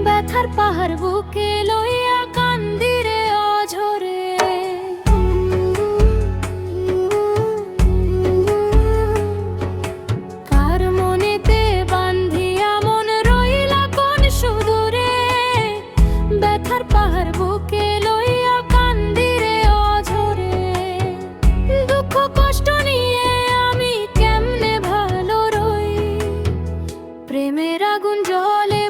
ব্যথার পাহাড় বুকে লইয়া কান্দিরে অঝরে। কার মনেতে বান্ধিয়া মন রইলা কোন সুদূরে, ব্যথার পাহাড় বুকে লইয়া কান্দিরে অঝরে। দুঃখ কষ্ট নিয়ে আমি কেমনে ভালো রই, প্রেমের আগুন জ্বলে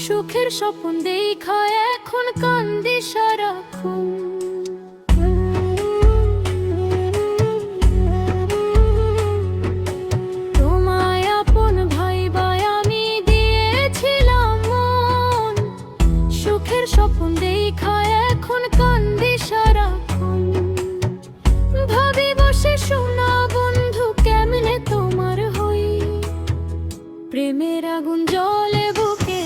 সুখের স্বপ্ন দেখা এখন কান্দি সারাক্ষণ। তোমায় আপন ভাইবা আমি দিয়েছিলাম মন, সুখের স্বপ্ন দেখা এখন কান্দি সারাক্ষণ। ভাবি বসে শোনা বন্ধু কেমনে তোমার হই, প্রেমের আগুন জ্বলে বুকে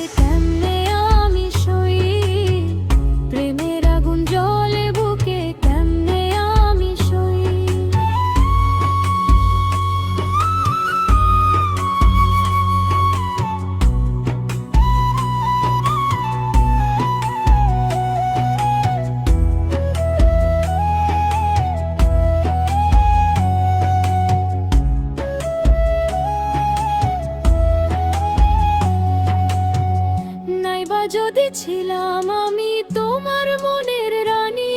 যদি ছিলাম আমি তোমার মনের রানী,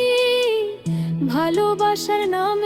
ভালোবাসার নামে